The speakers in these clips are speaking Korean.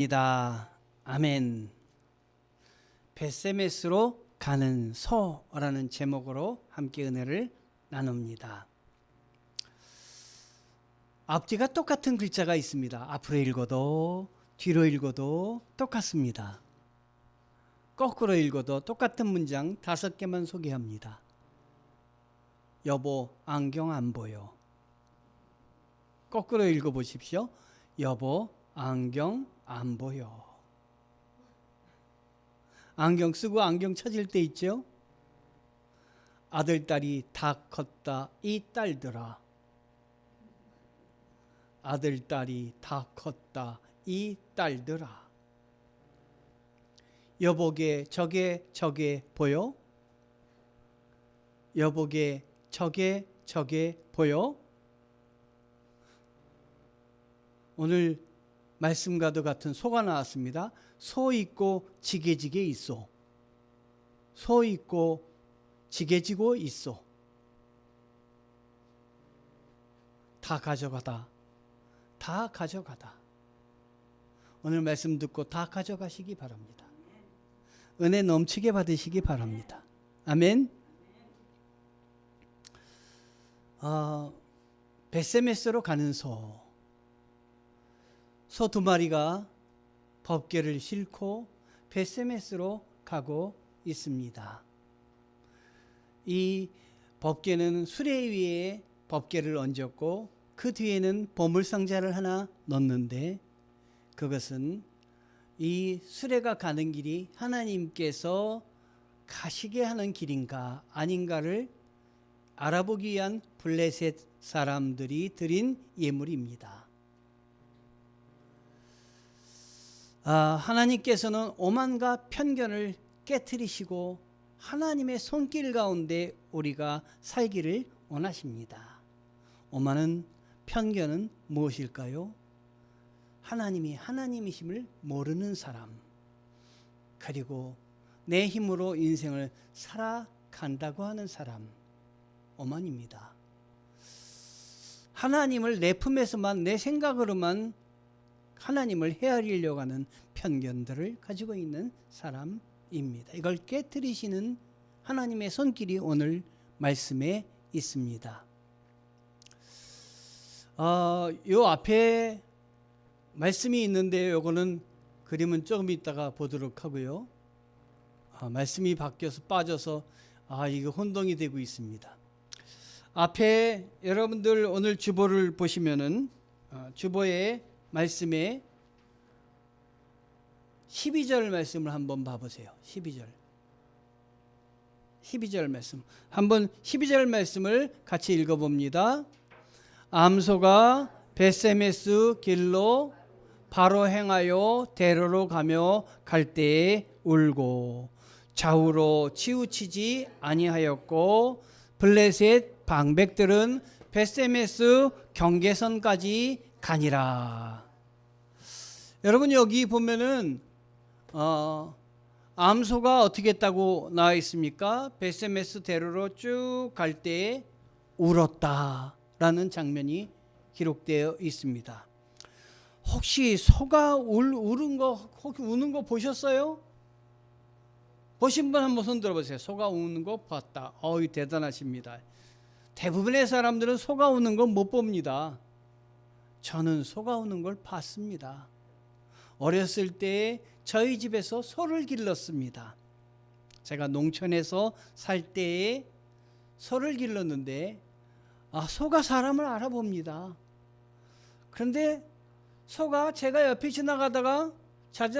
입니다. 아멘. 벳세메스로 가는 소라는 제목으로 함께 은혜를 나눕니다. 앞뒤가 똑같은 글자가 있습니다. 앞으로 읽어도 뒤로 읽어도 똑같습니다. 거꾸로 읽어도 똑같은 문장 5개만 소개합니다. 여보, 안경 안 보여. 거꾸로 읽어보십시오. 여보, 안경 안 보여. 안경 쓰고 안경 찾을 때 있죠? 아들, 딸이 다 컸다 이 딸들아. 아들, 딸이 다 컸다 이 딸들아. 여보게 저게 보여? 여보게 저게 보여? 오늘 말씀과도 같은 소가 나왔습니다. 소 있고 지게지게 있소. 소 있고 지게지고 있소. 다 가져가다. 다 가져가다. 오늘 말씀 듣고 다 가져가시기 바랍니다. 은혜 넘치게 받으시기 바랍니다. 아멘. 벳세메스로 가는 소. 소 2마리가 법궤를 싣고 벳세메스로 가고 있습니다. 이 법궤는 수레 위에 법궤를 얹었고 그 뒤에는 보물상자를 하나 넣는데 그것은 이 수레가 가는 길이 하나님께서 가시게 하는 길인가 아닌가를 알아보기 위한 블레셋 사람들이 드린 예물입니다. 하나님께서는 오만과 편견을 깨트리시고 하나님의 손길 가운데 우리가 살기를 원하십니다. 오만은 편견은 무엇일까요? 하나님이 하나님이심을 모르는 사람, 그리고 내 힘으로 인생을 살아간다고 하는 사람, 오만입니다. 하나님을 내 품에서만 내 생각으로만 하나님을 헤아리려고 하는 편견들을 가지고 있는 사람입니다. 이걸 깨트리시는 하나님의 손길이 오늘 말씀에 있습니다. 요 앞에 말씀이 있는데 요거는 그림은 조금 있다가 보도록 하고요. 말씀이 바뀌어서 빠져서 이거 혼동이 되고 있습니다. 앞에 여러분들 오늘 주보를 보시면은 주보에 말씀에 12절 말씀을 한번 봐보세요. 12절 말씀. 한번 12절 말씀을 같이 읽어봅니다. 암소가 벳세메스 길로 바로 행하여 대로로 가며 갈 때에 울고 좌우로 치우치지 아니하였고 블레셋 방백들은 벳세메스 경계선까지 가니라. 여러분 여기 보면은 암소가 어떻게 했다고 나와 있습니까? 벳세메스 대로로 쭉 갈 때에 울었다라는 장면이 기록되어 있습니다. 혹시 소가 우는 거 보셨어요? 보신 분 한번 손 들어보세요. 소가 우는 거 봤다. 대단하십니다. 대부분의 사람들은 소가 우는 거 못 봅니다. 저는 소가 우는 걸 봤습니다. 어렸을 때 저희 집에서 소를 길렀습니다. 제가 농촌에서 살 때에 소를 길렀는데 소가 사람을 알아봅니다. 그런데 소가 제가 옆에 지나가다가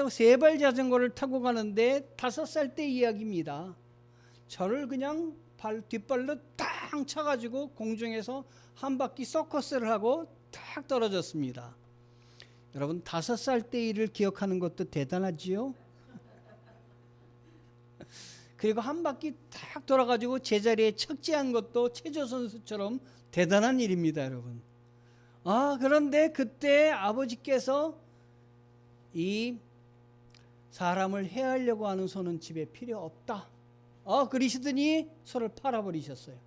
세발 자전거를 타고 가는데 5살 때 이야기입니다. 저를 그냥 뒷발로 딱 차가지고 공중에서 한 바퀴 서커스를 하고 탁 떨어졌습니다. 여러분 5살 때 일을 기억하는 것도 대단하지요? 그리고 한 바퀴 탁 돌아가지고 제자리에 착지한 것도 체조 선수처럼 대단한 일입니다, 여러분. 그런데 그때 아버지께서 이 사람을 해하려고 하는 소는 집에 필요 없다. 그러시더니 소를 팔아버리셨어요.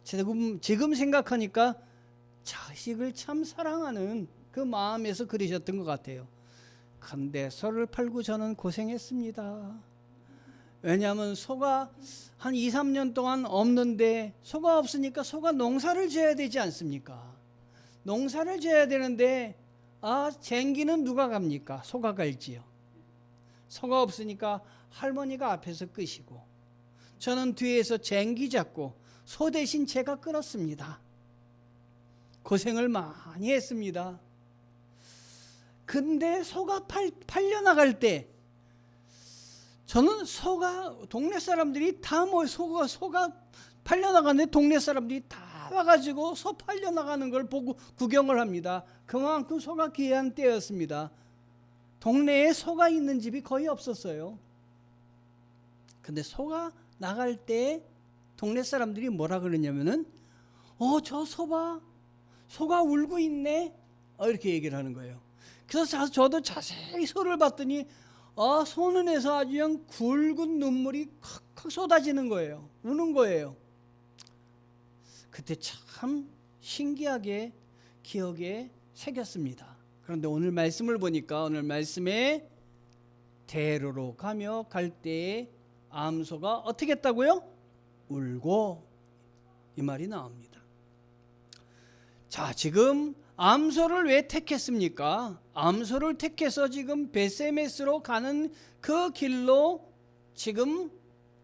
지금 생각하니까 자식을 참 사랑하는 그 마음에서 그러셨던 것 같아요. 근데 소를 팔고 저는 고생했습니다. 왜냐하면 소가 한 2, 3년 동안 없는데, 소가 없으니까 소가 농사를 지어야 되지 않습니까? 농사를 지어야 되는데 쟁기는 누가 갑니까? 소가 갈지요. 소가 없으니까 할머니가 앞에서 끄시고 저는 뒤에서 쟁기 잡고 소 대신 제가 끌었습니다. 고생을 많이 했습니다. 근데 소가 팔려나갈 때 저는 동네 사람들이 다 소가 팔려나가는데 동네 사람들이 다 와가지고 소 팔려나가는 걸 보고 구경을 합니다. 그만큼 소가 귀한 때였습니다. 동네에 소가 있는 집이 거의 없었어요. 근데 소가 나갈 때 동네 사람들이 뭐라 그러냐면은 저 소봐, 소가 울고 있네, 이렇게 얘기를 하는 거예요. 그래서 저도 자세히 소를 봤더니 소 눈에서 아주 그냥 굵은 눈물이 컥컥 쏟아지는 거예요. 우는 거예요. 그때 참 신기하게 기억에 새겼습니다. 그런데 오늘 말씀을 보니까 오늘 말씀에 대로로 가며 갈 때에 암소가 어떻게 했다고요? 울고, 이 말이 나옵니다. 자, 지금 암소를 왜 택했습니까? 암소를 택해서 지금 베세메스로 가는 그 길로 지금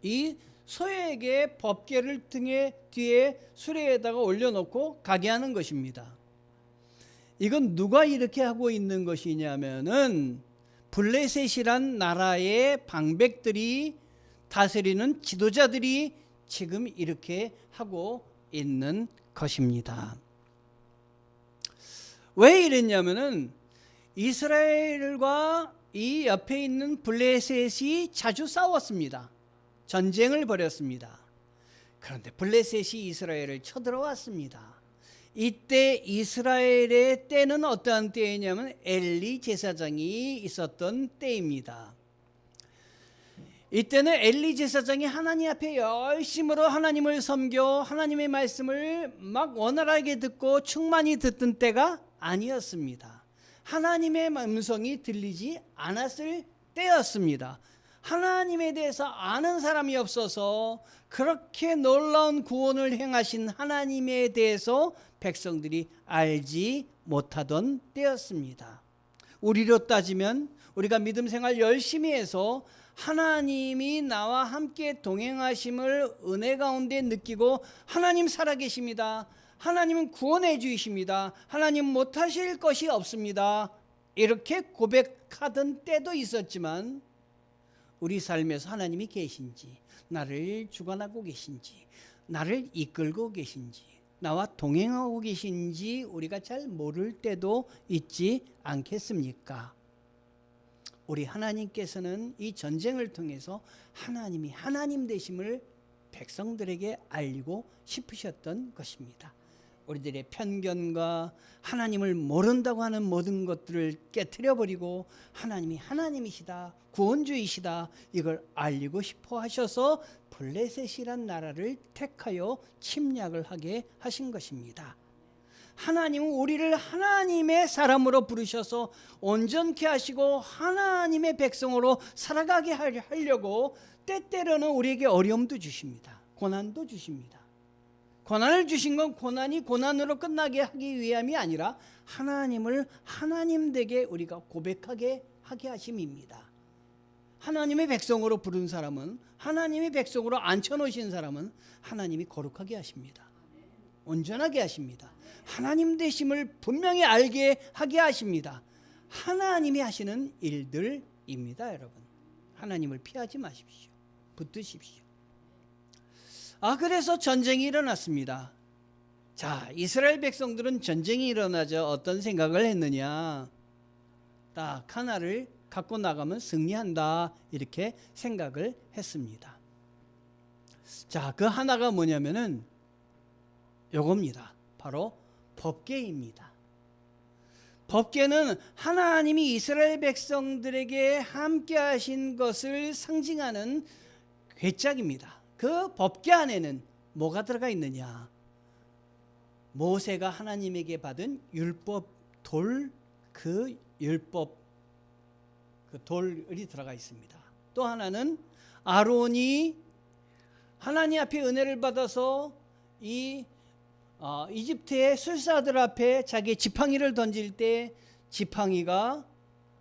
이 소에게 법궤를 등에 뒤에 수레에다가 올려놓고 가게 하는 것입니다. 이건 누가 이렇게 하고 있는 것이냐면은 블레셋이란 나라의 방백들이, 다스리는 지도자들이 지금 이렇게 하고 있는 것입니다. 왜 이랬냐면은 이스라엘과 이 옆에 있는 블레셋이 자주 싸웠습니다. 전쟁을 벌였습니다. 그런데 블레셋이 이스라엘을 쳐들어왔습니다. 이때 이스라엘의 때는 어떠한 때이냐면 엘리 제사장이 있었던 때입니다. 이때는 엘리 제사장이 하나님 앞에 열심으로 하나님을 섬겨 하나님의 말씀을 막 원활하게 듣고 충만히 듣던 때가 아니었습니다. 하나님의 음성이 들리지 않았을 때였습니다. 하나님에 대해서 아는 사람이 없어서 그렇게 놀라운 구원을 행하신 하나님에 대해서 백성들이 알지 못하던 때였습니다. 우리로 따지면 우리가 믿음 생활 열심히 해서 하나님이 나와 함께 동행하심을 은혜 가운데 느끼고 하나님 살아계십니다, 하나님은 구원해 주십니다, 하나님 못하실 것이 없습니다, 이렇게 고백하던 때도 있었지만 우리 삶에서 하나님이 계신지, 나를 주관하고 계신지, 나를 이끌고 계신지, 나와 동행하고 계신지 우리가 잘 모를 때도 있지 않겠습니까? 우리 하나님께서는 이 전쟁을 통해서 하나님이 하나님 되심을 백성들에게 알리고 싶으셨던 것입니다. 우리들의 편견과 하나님을 모른다고 하는 모든 것들을 깨트려버리고 하나님이 하나님이시다, 구원주이시다, 이걸 알리고 싶어 하셔서 블레셋이란 나라를 택하여 침략을 하게 하신 것입니다. 하나님은 우리를 하나님의 사람으로 부르셔서 온전케 하시고 하나님의 백성으로 살아가게 하려고 때때로는 우리에게 어려움도 주십니다. 고난도 주십니다. 고난을 주신 건 고난이 고난으로 끝나게 하기 위함이 아니라 하나님을 하나님 되게 우리가 고백하게 하게 하심입니다. 하나님의 백성으로 부른 사람은, 하나님의 백성으로 앉혀놓으신 사람은 하나님이 거룩하게 하십니다. 온전하게 하십니다. 하나님 되심을 분명히 알게 하게 하십니다. 하나님이 하시는 일들입니다. 여러분, 하나님을 피하지 마십시오. 붙드십시오. 그래서 전쟁이 일어났습니다. 자, 이스라엘 백성들은 전쟁이 일어나자 어떤 생각을 했느냐, 딱 하나를 갖고 나가면 승리한다, 이렇게 생각을 했습니다. 자, 그 하나가 뭐냐면은 요겁니다. 바로 법궤입니다. 법궤는 하나님이 이스라엘 백성들에게 함께 하신 것을 상징하는 궤짝입니다. 그 법궤 안에는 뭐가 들어가 있느냐, 모세가 하나님에게 받은 율법 돌, 그 율법 그 돌이 들어가 있습니다. 또 하나는 아론이 하나님 앞에 은혜를 받아서 이 이집트의 술사들 앞에 자기 지팡이를 던질 때 지팡이가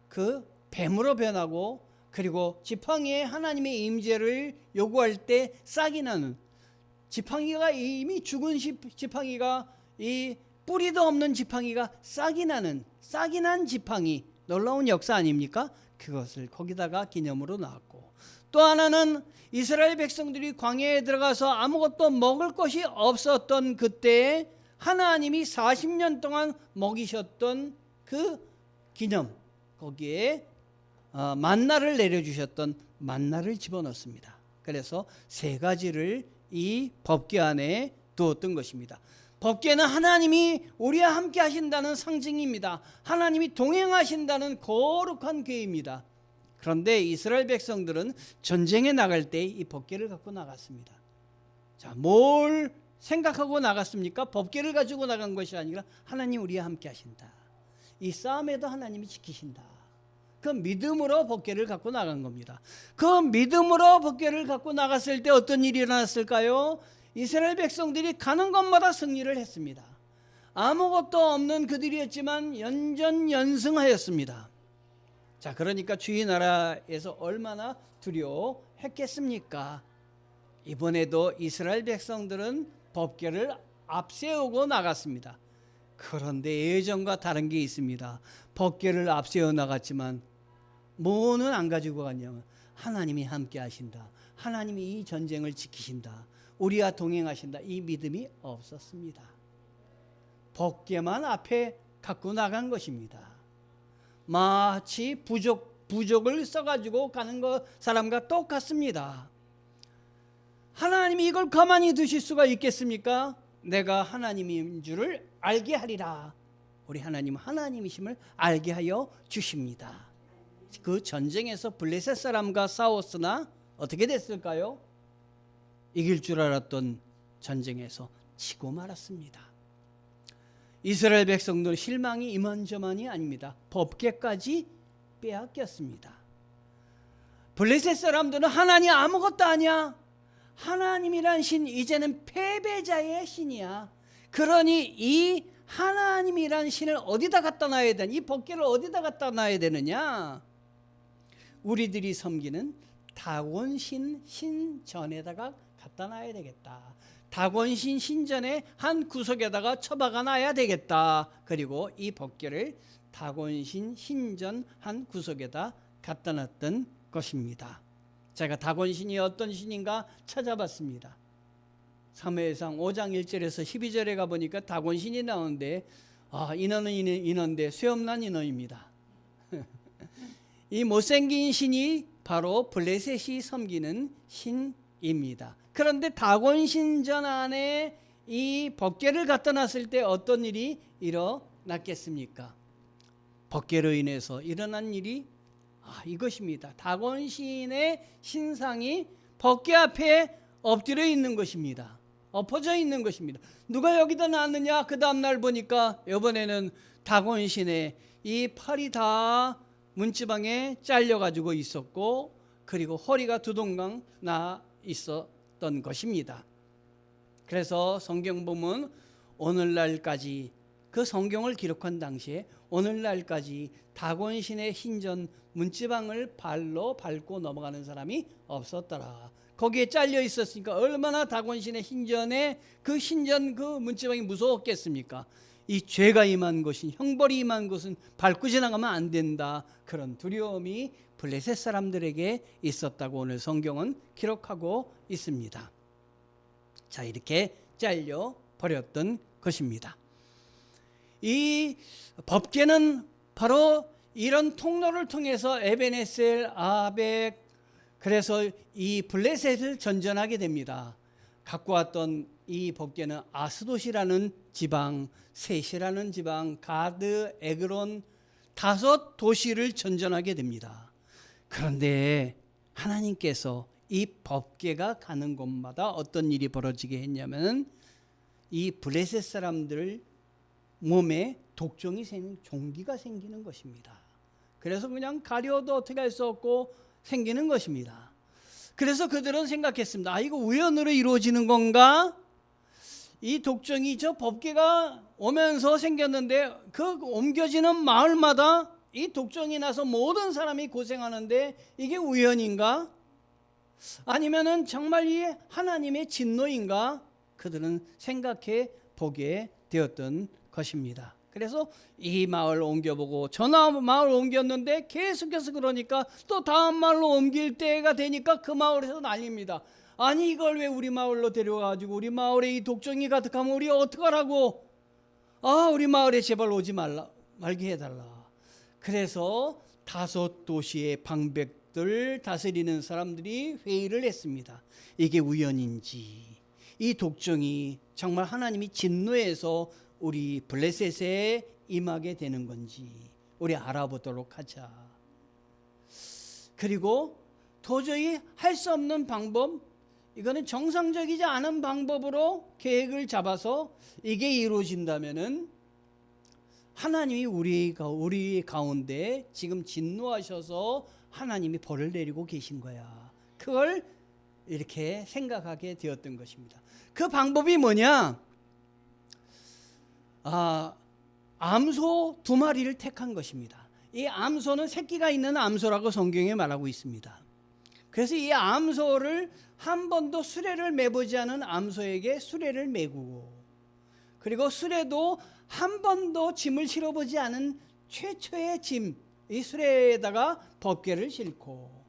그 뱀으로 변하고, 그리고 지팡이에 하나님의 임재를 요구할 때 싹이 나는, 지팡이가 이미 죽은 지팡이가, 이 뿌리도 없는 지팡이가 싹이 난 지팡이, 놀라운 역사 아닙니까? 그것을 거기다가 기념으로 나왔고, 또 하나는 이스라엘 백성들이 광야에 들어가서 아무것도 먹을 것이 없었던 그때에 하나님이 40년 동안 먹이셨던 그 기념, 거기에 만나를 내려주셨던 만나를 집어넣습니다. 그래서 세 가지를 이 법궤 안에 두었던 것입니다. 법궤는 하나님이 우리와 함께 하신다는 상징입니다. 하나님이 동행하신다는 거룩한 궤입니다. 그런데 이스라엘 백성들은 전쟁에 나갈 때 이 법궤를 갖고 나갔습니다. 자, 뭘 생각하고 나갔습니까? 법궤를 가지고 나간 것이 아니라 하나님 우리와 함께 하신다, 이 싸움에도 하나님이 지키신다, 그 믿음으로 법궤를 갖고 나간 겁니다. 그 믿음으로 법궤를 갖고 나갔을 때 어떤 일이 일어났을까요? 이스라엘 백성들이 가는 곳마다 승리를 했습니다. 아무것도 없는 그들이었지만 연전연승하였습니다. 자, 그러니까 주의 나라에서 얼마나 두려워했겠습니까? 이번에도 이스라엘 백성들은 법궤를 앞세우고 나갔습니다. 그런데 예전과 다른 게 있습니다. 법궤를 앞세워 나갔지만 뭐는 안 가지고 갔냐면 하나님이 함께 하신다, 하나님이 이 전쟁을 지키신다, 우리와 동행하신다, 이 믿음이 없었습니다. 법궤만 앞에 갖고 나간 것입니다. 마치 부족을 써가지고 가는 사람과 똑같습니다. 하나님이 이걸 가만히 두실 수가 있겠습니까? 내가 하나님인 줄을 알게 하리라. 우리 하나님은 하나님이심을 알게 하여 주십니다. 그 전쟁에서 블레셋 사람과 싸웠으나 어떻게 됐을까요? 이길 줄 알았던 전쟁에서 지고 말았습니다. 이스라엘 백성들 실망이 이만저만이 아닙니다. 법궤까지 빼앗겼습니다. 블레셋 사람들은 하나님 아무것도 아니야, 하나님이란 신 이제는 패배자의 신이야, 그러니 이 하나님이란 신을 어디다 갖다 놔야 되냐, 이 법궤를 어디다 갖다 놔야 되느냐, 우리들이 섬기는 다곤신 신전에다가 갖다 놔야 되겠다, 다곤신 신전의 한 구석에다가 처박아 놔야 되겠다. 그리고 이 법궤를 다곤신 신전 한 구석에다 갖다 놨던 것입니다. 제가 다곤신이 어떤 신인가 찾아봤습니다. 사무엘상 5장 1절에서 12절에 가보니까 다곤신이 나오는데 인어는 인어인데 쇠없는 인어입니다. 이 못생긴 신이 바로 블레셋이 섬기는 신입니다. 그런데 다곤신전 안에 이 법궤를 갖다 놨을 때 어떤 일이 일어났겠습니까? 법궤로 인해서 일어난 일이 이것입니다. 다곤신의 신상이 법궤 앞에 엎드려 있는 것입니다. 엎어져 있는 것입니다. 누가 여기다 놨느냐? 그 다음날 보니까 이번에는 다곤신의 이 팔이 다 문지방에 잘려가지고 있었고, 그리고 허리가 두동강 나 있었던 것입니다. 그래서 성경 보면 오늘날까지, 그 성경을 기록한 당시에 오늘날까지 다곤신의 신전 문지방을 발로 밟고 넘어가는 사람이 없었더라. 거기에 잘려 있었으니까 얼마나 다곤신의 신전에 그 신전 그 문지방이 무서웠겠습니까? 이 죄가 임한 것이, 형벌이 임한 것은 밟고 지나가면 안 된다, 그런 두려움이 블레셋 사람들에게 있었다고 오늘 성경은 기록하고 있습니다. 자, 이렇게 잘려 버렸던 것입니다. 이 법궤는 바로 이런 통로를 통해서 에베네셀, 아벡, 그래서 이 블레셋을 전전하게 됩니다. 갖고 왔던 이 법궤는 아스돗이라는 지방, 셋이라는 지방, 가드, 에그론 5 도시를 전전하게 됩니다. 그런데 하나님께서 이 법궤가 가는 곳마다 어떤 일이 벌어지게 했냐면 이 블레셋 사람들 몸에 종기가 생기는 것입니다. 그래서 그냥 가려도 어떻게 할 수 없고 생기는 것입니다. 그래서 그들은 생각했습니다. 아, 이거 우연으로 이루어지는 건가? 이 독종이 저 법궤가 오면서 생겼는데 그 옮겨지는 마을마다 이 독종이 나서 모든 사람이 고생하는데 이게 우연인가? 아니면은 정말 이 하나님의 진노인가? 그들은 생각해 보게 되었던 것입니다. 그래서 이 마을 옮겨보고 저 마을 옮겼는데 계속해서 그러니까 또 다음 마을로 옮길 때가 되니까 그 마을에서 난립니다. 아니 이걸 왜 우리 마을로 데려가지고 우리 마을에 이 독종이 가득하면 우리 어떡하라고? 아, 우리 마을에 제발 오지 말게 해달라. 그래서 5도시의 방백들 다스리는 사람들이 회의를 했습니다. 이게 우연인지, 이 독종이 정말 하나님이 진노해서 우리 블레셋에 임하게 되는 건지 우리 알아보도록 하자. 그리고 도저히 할 수 없는 방법, 이거는 정상적이지 않은 방법으로 계획을 잡아서 이게 이루어진다면은 하나님이 우리 가운데 지금 진노하셔서 하나님이 벌을 내리고 계신 거야. 그걸 이렇게 생각하게 되었던 것입니다. 그 방법이 뭐냐? 암소 2마리를 택한 것입니다. 이 암소는 새끼가 있는 암소라고 성경에 말하고 있습니다. 그래서 이 암소를 한 번도 수레를 매보지 않은 암소에게 수레를 매고, 그리고 수레도 한 번도 짐을 실어보지 않은 최초의 짐, 이 수레에다가 법궤를 싣고,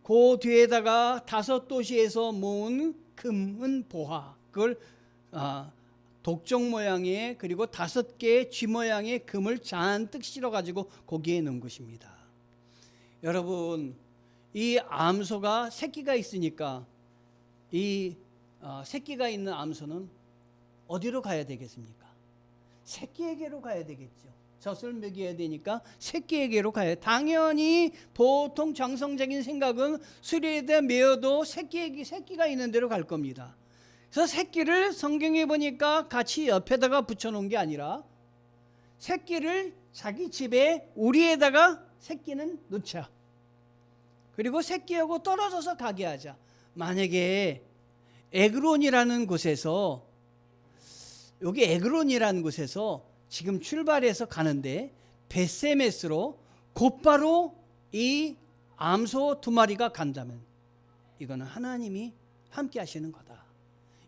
그 뒤에다가 5도시에서 모은 금은 보화, 그걸 독종 모양의, 그리고 5개의 쥐 모양의 금을 잔뜩 실어가지고 거기에 넣은 것입니다. 여러분, 이 암소가 새끼가 있으니까 이 새끼가 있는 암소는 어디로 가야 되겠습니까? 새끼에게로 가야 되겠죠. 젖을 먹여야 되니까 새끼에게로 가야. 당연히 보통 정성적인 생각은 수레에다 메어도 새끼가 있는 데로 갈 겁니다. 그래서 새끼를 성경에 보니까 같이 옆에다가 붙여놓은 게 아니라 새끼를 자기 집에 우리에다가 새끼는 놓자. 그리고 새끼하고 떨어져서 가게 하자. 만약에 에그론이라는 곳에서, 여기 에그론이라는 곳에서 지금 출발해서 가는데 벳세메스로 곧바로 이 암소 2마리가 간다면 이거는 하나님이 함께 하시는 거다.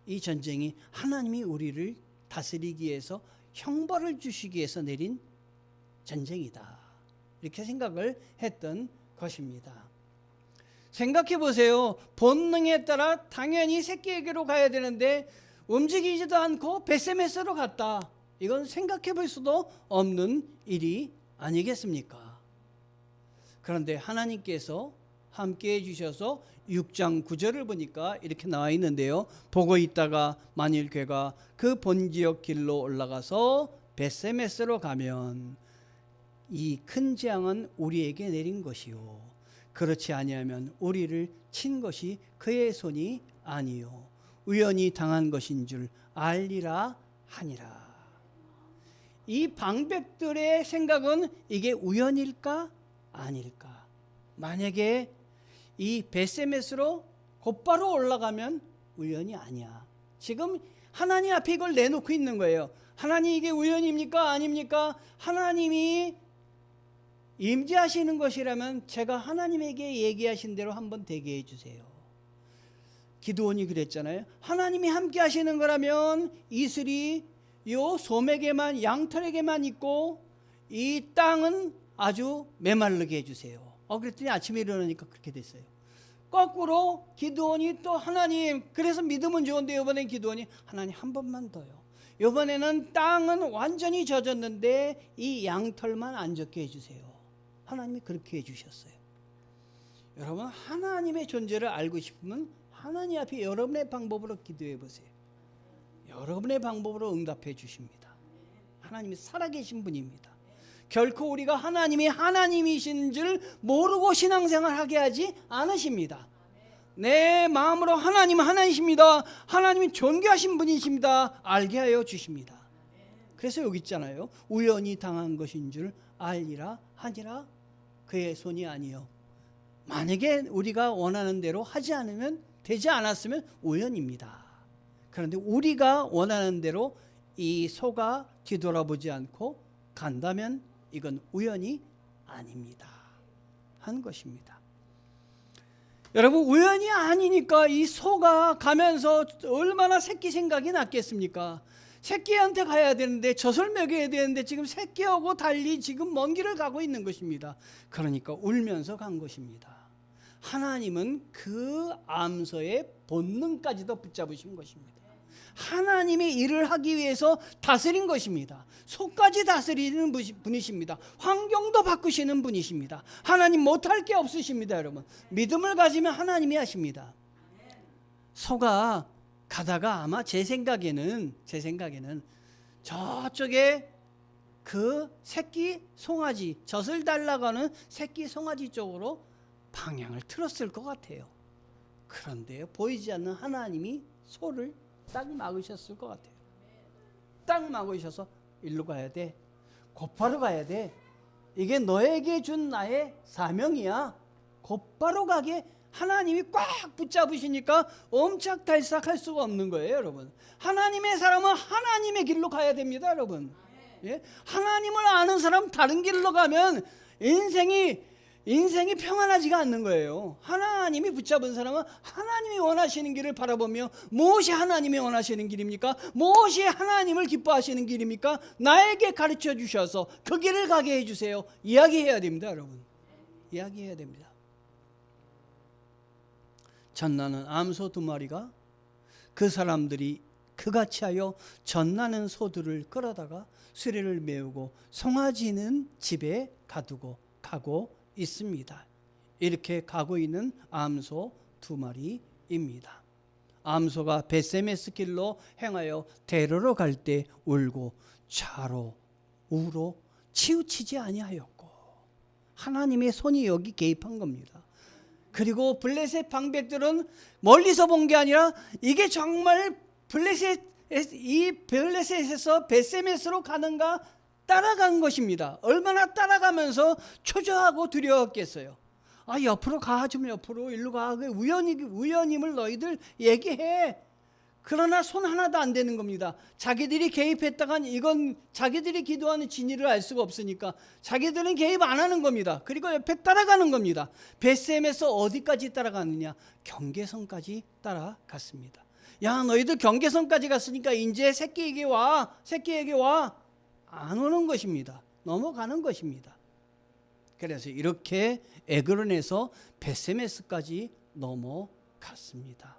이 전쟁이 하나님이 우리를 다스리기 위해서, 형벌을 주시기 위해서 내린 전쟁이다. 이렇게 생각을 했던 것입니다. 생각해 보세요. 본능에 따라 당연히 새끼에게로 가야 되는데 움직이지도 않고 벳세메스로 갔다. 이건 생각해 볼 수도 없는 일이 아니겠습니까? 그런데 하나님께서 함께 해주셔서 6장 9절을 보니까 이렇게 나와 있는데요. 보고 있다가 만일 괴가 그 본지역 길로 올라가서 벳세메스로 가면 이 큰 재앙은 우리에게 내린 것이요, 그렇지 아니하면 우리를 친 것이 그의 손이 아니요 우연히 당한 것인 줄 알리라 하니라. 이 방백들의 생각은 이게 우연일까 아닐까? 만약에 이 벳세메스로 곧바로 올라가면 우연이 아니야. 지금 하나님 앞에 이걸 내놓고 있는 거예요. 하나님, 이게 우연입니까 아닙니까? 하나님이 임재하시는 것이라면 제가 하나님에게 얘기하신 대로 한번 되게 해주세요. 기드온이 그랬잖아요. 하나님이 함께 하시는 거라면 이슬이 요 소맥에만, 양털에게만 있고 이 땅은 아주 메마르게 해주세요. 그랬더니 아침에 일어나니까 그렇게 됐어요. 거꾸로 기드온이 또 하나님, 그래서 믿음은 좋은데 이번엔 기드온이 하나님 한 번만 더요. 이번에는 땅은 완전히 젖었는데 이 양털만 안 젖게 해주세요. 하나님이 그렇게 해주셨어요. 여러분, 하나님의 존재를 알고 싶으면 하나님 앞에 여러분의 방법으로 기도해 보세요. 여러분의 방법으로 응답해 주십니다. 하나님이 살아계신 분입니다. 결코 우리가 하나님이 하나님이신 줄 모르고 신앙생활하게 하지 않으십니다. 내 마음으로 하나님은 하나님이십니다, 하나님이 존귀하신 분이십니다, 알게 하여 주십니다. 그래서 여기 있잖아요. 우연히 당한 것인 줄 알리라 하니라. 그의 손이 아니요. 만약에 우리가 원하는 대로 하지 않으면, 되지 않았으면 우연입니다. 그런데 우리가 원하는 대로 이 소가 뒤돌아보지 않고 간다면 이건 우연이 아닙니다 하는 것입니다. 여러분, 우연이 아니니까 이 소가 가면서 얼마나 새끼 생각이 났겠습니까? 새끼한테 가야 되는데, 젖을 먹여야 되는데 지금 새끼하고 달리 지금 먼 길을 가고 있는 것입니다. 그러니까 울면서 간 것입니다. 하나님은 그 암소의 본능까지도 붙잡으신 것입니다. 하나님의 일을 하기 위해서 다스린 것입니다. 소까지 다스리는 분이십니다. 환경도 바꾸시는 분이십니다. 하나님 못할 게 없으십니다. 여러분, 믿음을 가지면 하나님이 하십니다. 소가 가다가 아마 제 생각에는 저쪽에 그 새끼 송아지, 젖을 달라고 하는 새끼 송아지 쪽으로 방향을 틀었을 것 같아요. 그런데 보이지 않는 하나님이 소를 딱 막으셨을 것 같아요. 딱 막으셔서 일로 가야 돼. 곧바로 가야 돼. 이게 너에게 준 나의 사명이야. 곧바로 가게 하나님이 꽉 붙잡으시니까 옴짝달싹할 수가 없는 거예요, 여러분. 하나님의 사람은 하나님의 길로 가야 됩니다, 여러분. 예? 하나님을 아는 사람 다른 길로 가면 인생이 평안하지가 않는 거예요. 하나님이 붙잡은 사람은 하나님이 원하시는 길을 바라보며, 무엇이 하나님이 원하시는 길입니까? 무엇이 하나님을 기뻐하시는 길입니까? 나에게 가르쳐 주셔서 그 길을 가게 해주세요. 이야기해야 됩니다, 여러분. 이야기해야 됩니다. 젖나는 암소 2마리가 그 사람들이 그같이 하여 젖나는 소들을 끌어다가 수레를 메우고 송아지는 집에 가고 있습니다. 이렇게 가고 있는 암소 2마리입니다. 암소가 벳세메스 길로 행하여 데르러 갈 때 울고 좌로 우로 치우치지 아니하였고, 하나님의 손이 여기 개입한 겁니다. 그리고 블레셋 방백들은 멀리서 본 게 아니라 이게 정말 블레셋에서 벳세메스로 가는가 따라간 것입니다. 얼마나 따라가면서 초조하고 두려웠겠어요. 아, 옆으로 가, 좀 옆으로, 일로 가. 우연임을 너희들 얘기해. 그러나 손 하나도 안 되는 겁니다. 자기들이 개입했다간 이건 자기들이 기도하는 진리를 알 수가 없으니까 자기들은 개입 안 하는 겁니다. 그리고 옆에 따라가는 겁니다. 벳셈에서 어디까지 따라가느냐? 경계선까지 따라갔습니다. 야, 너희들 경계선까지 갔으니까 이제 새끼에게 와. 안 오는 것입니다. 넘어가는 것입니다. 그래서 이렇게 에그론에서 벳세메스까지 넘어갔습니다.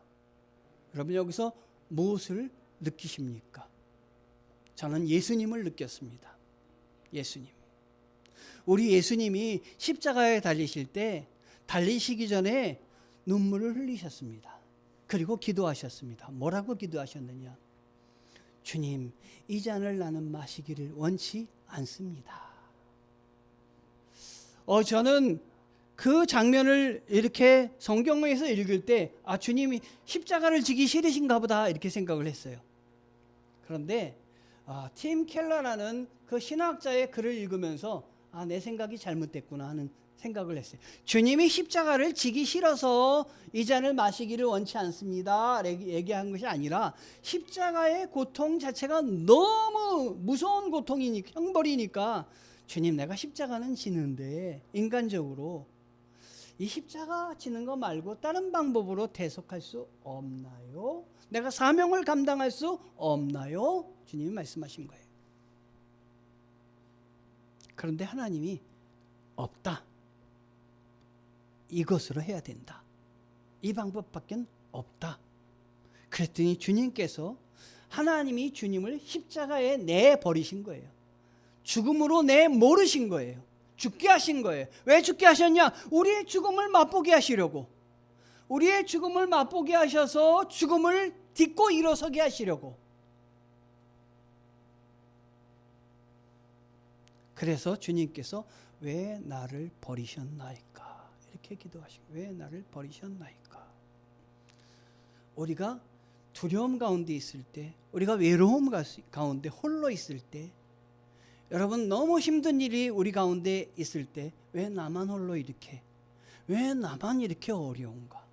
여러분, 여기서 무엇을 느끼십니까? 저는 예수님을 느꼈습니다. 예수님. 우리 예수님이 십자가에 달리실 때, 달리시기 전에 눈물을 흘리셨습니다. 그리고 기도하셨습니다. 뭐라고 기도하셨느냐? 주님, 이 잔을 나는 마시기를 원치 않습니다. 저는 그 장면을 이렇게 성경에서 읽을 때, 아, 주님이 십자가를 지기 싫으신가 보다 이렇게 생각을 했어요. 그런데 팀 켈러라는 그 신학자의 글을 읽으면서 내 생각이 잘못됐구나 하는 생각을 했어요. 주님이 십자가를 지기 싫어서 이 잔을 마시기를 원치 않습니다 얘기한 것이 아니라, 십자가의 고통 자체가 너무 무서운 고통이니까, 형벌이니까, 주님, 내가 십자가는 지는데 인간적으로 이 십자가 지는 거 말고 다른 방법으로 대속할 수 없나요? 내가 사명을 감당할 수 없나요? 주님이 말씀하신 거예요. 그런데 하나님이 없다. 이것으로 해야 된다. 이 방법밖에 없다. 그랬더니 주님께서, 하나님이 주님을 십자가에 내버리신 거예요. 죽음으로 내모르신 거예요. 죽게 하신 거예요. 왜 죽게 하셨냐? 우리의 죽음을 맛보게 하시려고. 우리의 죽음을 맛보게 하셔서 죽음을 딛고 일어서게 하시려고. 그래서 주님께서 왜 나를 버리셨나이까? 이렇게 기도하시고, 왜 나를 버리셨나이까? 우리가 두려움 가운데 있을 때, 우리가 외로움 가운데 홀로 있을 때, 여러분, 너무 힘든 일이 우리 가운데 있을 때 왜 나만 홀로 이렇게, 왜 나만 이렇게 어려운가,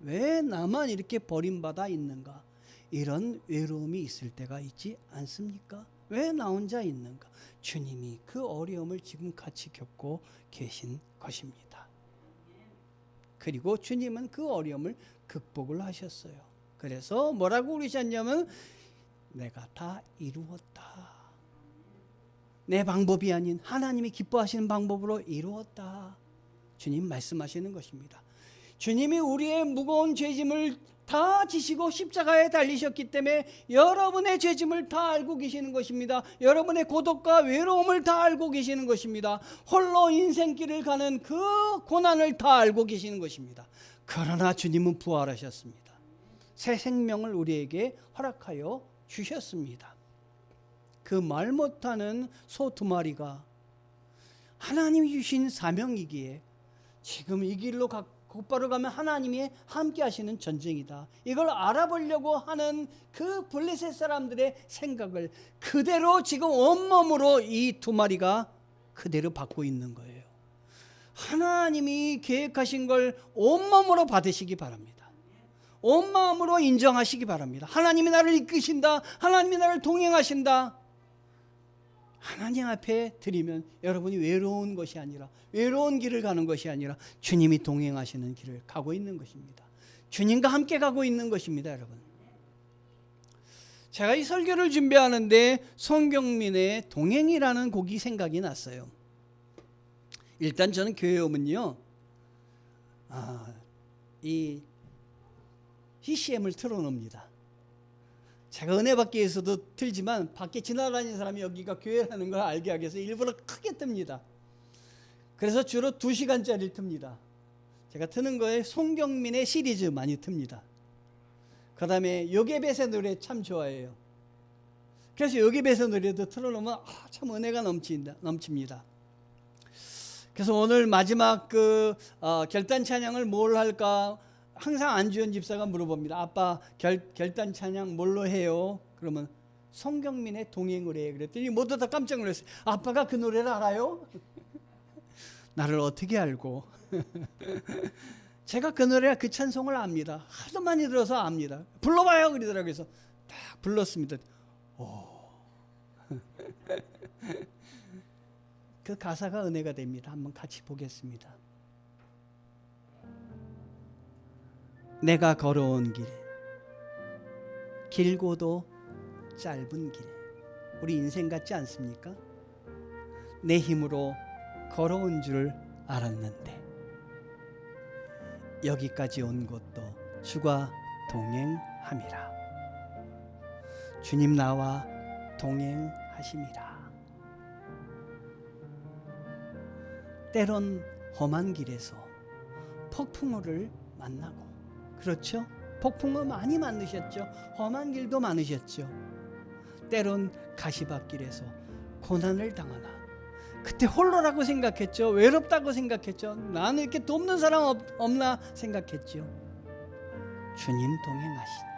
왜 나만 이렇게 버림받아 있는가, 이런 외로움이 있을 때가 있지 않습니까? 왜 나 혼자 있는가? 주님이 그 어려움을 지금 같이 겪고 계신 것입니다. 그리고 주님은 그 어려움을 극복을 하셨어요. 그래서 뭐라고 그러셨냐면, 내가 다 이루었다. 내 방법이 아닌 하나님이 기뻐하시는 방법으로 이루었다. 주님 말씀하시는 것입니다. 주님이 우리의 무거운 죄짐을 다 지시고 십자가에 달리셨기 때문에 여러분의 죄짐을 다 알고 계시는 것입니다. 여러분의 고독과 외로움을 다 알고 계시는 것입니다. 홀로 인생길을 가는 그 고난을 다 알고 계시는 것입니다. 그러나 주님은 부활하셨습니다. 새 생명을 우리에게 허락하여 주셨습니다. 그 말 못하는 소 두 마리가 하나님이 주신 사명이기에 지금 이 길로 곧바로 가면 하나님이 함께 하시는 전쟁이다, 이걸 알아보려고 하는 그 블레셋 사람들의 생각을 그대로 지금 온몸으로 이 두 마리가 그대로 받고 있는 거예요. 하나님이 계획하신 걸 온몸으로 받으시기 바랍니다. 온 마음으로 인정하시기 바랍니다. 하나님이 나를 이끄신다, 하나님이 나를 동행하신다. 하나님 앞에 드리면 여러분이 외로운 것이 아니라, 외로운 길을 가는 것이 아니라 주님이 동행하시는 길을 가고 있는 것입니다. 주님과 함께 가고 있는 것입니다. 여러분, 제가 이 설교를 준비하는데 손경민의 동행이라는 곡이 생각이 났어요. 일단 저는 교회 오면요, 이 CCM을 틀어놓습니다. 제가 은혜 받기 위해서도 틀지만 밖에 지나다니는 사람이 여기가 교회라는 걸 알게 하기 위해서 일부러 크게 틉니다. 그래서 주로 2시간짜리를 틉니다. 제가 트는 거에 손경민의 시리즈 많이 틉니다. 그 다음에 요괴배새 노래 참 좋아해요. 그래서 요괴배새 노래도 틀어놓으면 참 은혜가 넘칩니다. 그래서 오늘 마지막 결단 찬양을 뭘 할까 항상 안주현 집사가 물어봅니다. 아빠 결단 찬양 뭘로 해요? 그러면 손경민의 동행을 해. 그랬더니 모두 다 깜짝 놀랐어요. 아빠가 그 노래를 알아요? 나를 어떻게 알고? 제가 그 노래, 그 찬송을 압니다. 하도 많이 들어서 압니다. 불러봐요 그러더라고요. 그래서 딱 불렀습니다. 그 가사가 은혜가 됩니다. 한번 같이 보겠습니다. 내가 걸어온 길, 길고도 짧은 길. 우리 인생 같지 않습니까? 내 힘으로 걸어온 줄 알았는데 여기까지 온 것도 주가 동행함이라. 주님 나와 동행하심이라. 때론 험한 길에서 폭풍우를 만나고, 그렇죠? 폭풍우 많이 만드셨죠? 험한 길도 많으셨죠? 때론 가시밭길에서 고난을 당하나 그때 홀로라고 생각했죠? 외롭다고 생각했죠? 나는 이렇게 돕는 사람 없나 생각했죠? 주님 동행하시니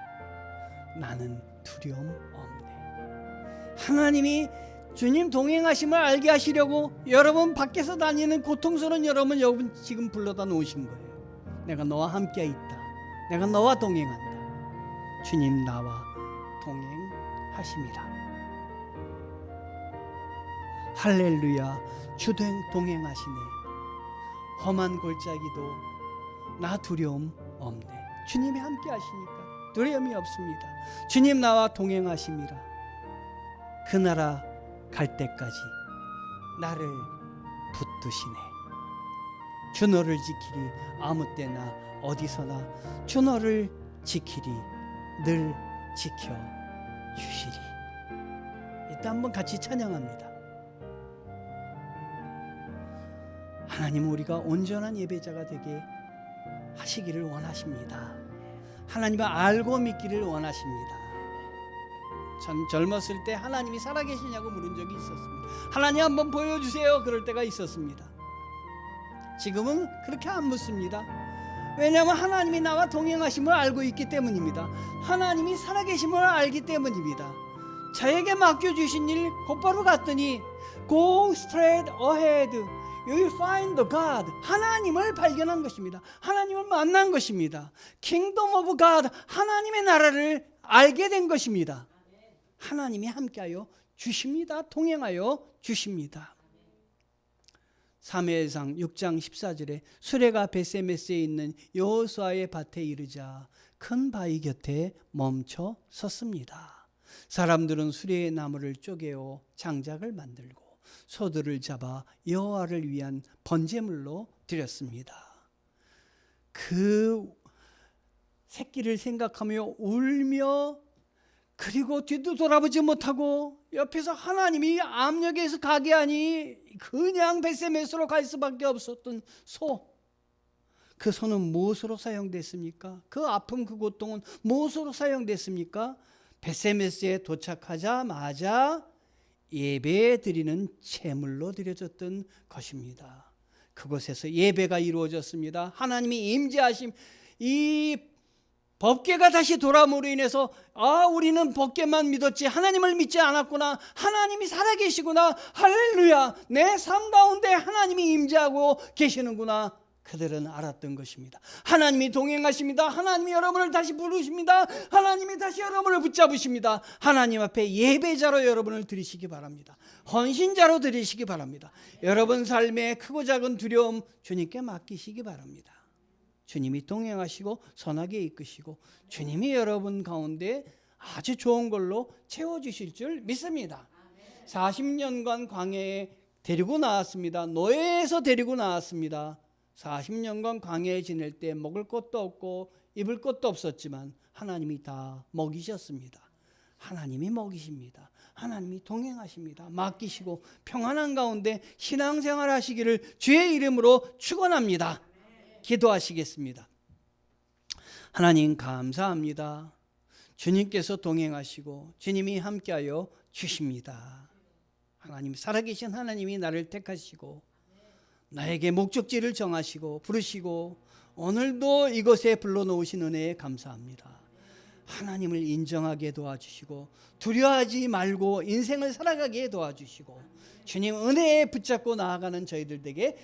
나는 두려움 없네. 하나님이 주님 동행하심을 알게 하시려고 여러분 밖에서 다니는 고통스러운 여러분 지금 불러다 놓으신 거예요. 내가 너와 함께 있다. 내가 너와 동행한다. 주님 나와 동행하심이라. 할렐루야. 주 동행하시네. 험한 골짜기도 나 두려움 없네. 주님이 함께 하시니까 두려움이 없습니다. 주님 나와 동행하심이라. 그 나라 갈 때까지 나를 붙드시네. 주 너를 지키리. 아무 때나 어디서나 주 너를 지키리. 늘 지켜주시리. 이따 한번 같이 찬양합니다. 하나님, 우리가 온전한 예배자가 되게 하시기를 원하십니다. 하나님을 알고 믿기를 원하십니다. 전 젊었을 때 하나님이 살아계시냐고 물은 적이 있었습니다. 하나님 한번 보여주세요. 그럴 때가 있었습니다. 지금은 그렇게 안 묻습니다. 왜냐하면 하나님이 나와 동행하심을 알고 있기 때문입니다. 하나님이 살아계심을 알기 때문입니다. 저에게 맡겨주신 일 곧바로 갔더니 Go straight ahead. You will find the God. 하나님을 발견한 것입니다. 하나님을 만난 것입니다. Kingdom of God. 하나님의 나라를 알게 된 것입니다. 하나님이 함께하여 주십니다. 동행하여 주십니다. 사무엘상 6장 14절에 수레가 베세메스에 있는 여호수아의 밭에 이르자 큰 바위 곁에 멈춰 섰습니다. 사람들은 수레의 나무를 쪼개어 장작을 만들고 소들을 잡아 여호와를 위한 번제물로 드렸습니다. 그 새끼를 생각하며 울며 그리고 뒤도 돌아보지 못하고 옆에서 하나님이 압력에서 가게 하니 그냥 베세메스로 갈 수밖에 없었던 소. 그 소는 무엇으로 사용됐습니까? 그 아픔 그 고통은 무엇으로 사용됐습니까? 베세메스에 도착하자마자 예배 드리는 제물로 드려졌던 것입니다. 그곳에서 예배가 이루어졌습니다. 하나님이 임재하심, 이 법궤가 다시 돌아옴으로 인해서 우리는 법궤만 믿었지 하나님을 믿지 않았구나. 하나님이 살아계시구나. 할렐루야. 내 삶 가운데 하나님이 임재하고 계시는구나. 그들은 알았던 것입니다. 하나님이 동행하십니다. 하나님이 여러분을 다시 부르십니다. 하나님이 다시 여러분을 붙잡으십니다. 하나님 앞에 예배자로 여러분을 드리시기 바랍니다. 헌신자로 드리시기 바랍니다. 여러분 삶의 크고 작은 두려움 주님께 맡기시기 바랍니다. 주님이 동행하시고 선하게 이끄시고 주님이 여러분 가운데 아주 좋은 걸로 채워주실 줄 믿습니다. 40년간 광야에 데리고 나왔습니다. 노예에서 데리고 나왔습니다. 40년간 광야에 지낼 때 먹을 것도 없고 입을 것도 없었지만 하나님이 다 먹이셨습니다. 하나님이 먹이십니다. 하나님이 동행하십니다. 맡기시고 평안한 가운데 신앙생활 하시기를 주의 이름으로 축원합니다. 기도하시겠습니다. 하나님 감사합니다. 주님께서 동행하시고 주님이 함께하여 주십니다. 하나님 살아계신 하나님이 나를 택하시고 나에게 목적지를 정하시고 부르시고 오늘도 이곳에 불러놓으신 은혜에 감사합니다. 하나님을 인정하게 도와주시고 두려워하지 말고 인생을 살아가게 도와주시고 주님 은혜에 붙잡고 나아가는 저희들 되게